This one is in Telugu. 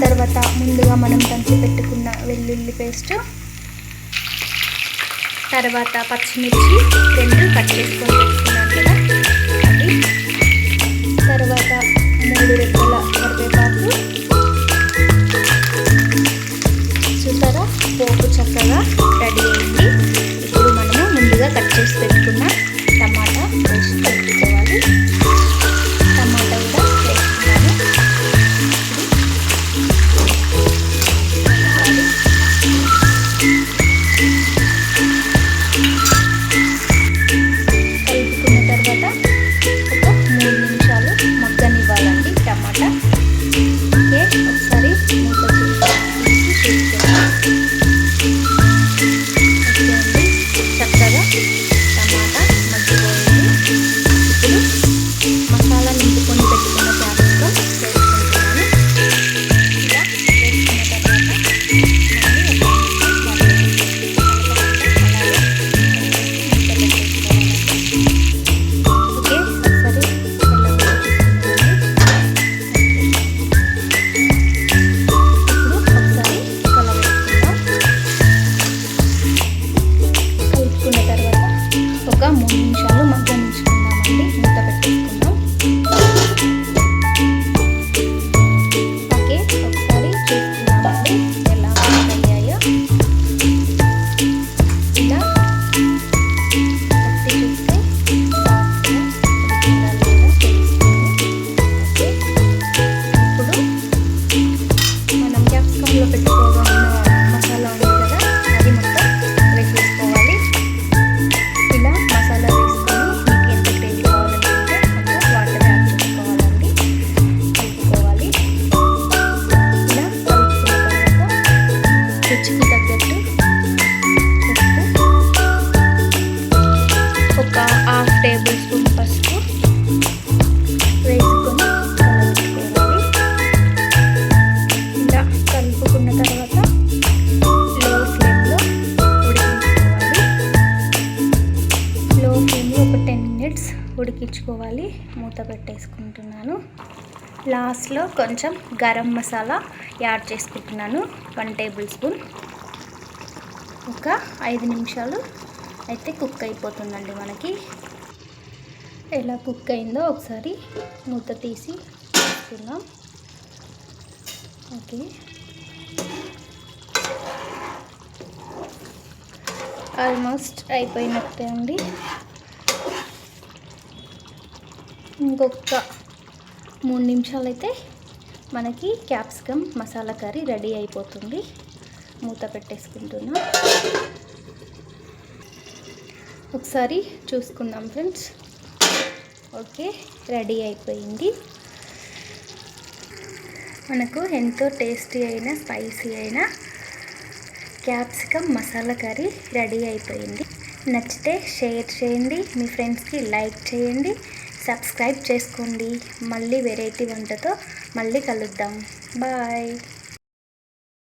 తర్వాత ముందుగా మనం దంచి పెట్టుకున్న వెల్లుల్లి పేస్ట్, తర్వాత పచ్చిమిర్చి 2 కట్ చేసుకొని పెట్టుకున్నాను కదా అది, తర్వాత 3 రెక్కల కరివేపాకు. చూసారా, పోపు చక్కగా రెడీ అయింది. ఇప్పుడు మనము ముందుగా కట్ చేసి పెట్టుకున్న టమాటా వేసి కలుపుకోవాలి. టమాటా కూడా వేసుకున్నాను. కలుపుకున్న తర్వాత ఒక 3 నిమిషాలు మగ్గనివ్వాలండి టమాటా. ఓకే, ఒకసారి మూత తీసి చూసుకోవాలి. ఓకే అండి, చక్కగా టమాటా మగ్గిపోయింది. ఇప్పుడు మసాలా నింపుకొని పెట్టుకున్న క్యాప్సికమ్ వేసుకుంటున్నాను. ఇలా వేసుకున్న తర్వాత ఓకే, ఒకసారి ఇప్పుడు ఒకసారి కలవేసుకుందాం. కలుపుకున్న తర్వాత ఒక 3 నిమిషాలు మగ్గనించుకుందామండి. మూత పెట్టేసుకుందాం. ఓకే, ఒకసారి చూసుకుందామండి ఎలా అయ్యాయో. ఇలా పట్టి చూస్తే సాఫ్ట్గా ఉడికిందా లేదా తెలుస్తుంది. ఓకే, ఇప్పుడు మనం క్యాప్సికంలో పెట్టుకోగా ఉన్న మసాలా ఉంది కదా, అది మొత్తం వేసేసుకోవాలి. ఇలా మసాలా వేసుకొని మీకు ఎంత గ్రేవీ కావాలనుకుంటే అంత వాటర్ యాడ్ చేసుకోవాలండి. కలుపుకోవాలి. ఇలా కలుపుకున్న తర్వాత రుచికి తగ్గట్టు ఉప్పు, ఒక 1/2 టేబుల్ స్పూన్ పసుపు వేసుకొని కలుపుకోవాలి. ఇలా కలుపుకున్న తర్వాత లో ఫ్లేమ్లో ఉడికించుకోవాలి. లో ఫ్లేమ్లో ఒక 10 మినిట్స్ ఉడికించుకోవాలి. మూత పెట్టేసుకుంటున్నాను. లాస్ట్లో కొంచెం గరం మసాలా యాడ్ చేసుకుంటున్నాను, 1 టేబుల్ స్పూన్. ఒక 5 నిమిషాలు అయితే కుక్ అయిపోతుందండి మనకి. ఎలా కుక్ అయిందో ఒకసారి మూత తీసి చూసుకుందాం. ఓకే, ఆల్మోస్ట్ అయిపోయినట్టే అండి. ఇంకొక 3 నిమిషాలు అయితే మనకి క్యాప్సికమ్ మసాలా కర్రీ రెడీ అయిపోతుంది. మూత పెట్టేసుకుంటున్నా. ఒకసారి చూసుకుందాం ఫ్రెండ్స్. ఓకే, రెడీ అయిపోయింది. మనకు ఎంతో టేస్టీ అయిన స్పైసీ అయిన క్యాప్సికమ్ మసాలా కర్రీ రెడీ అయిపోయింది. నచ్చితే షేర్ చేయండి, మీ ఫ్రెండ్స్కి లైక్ చేయండి, సబ్స్క్రైబ్ చేసుకోండి. మళ్ళీ వెరైటీ వంటతో మళ్ళీ కలుద్దాం. బాయ్.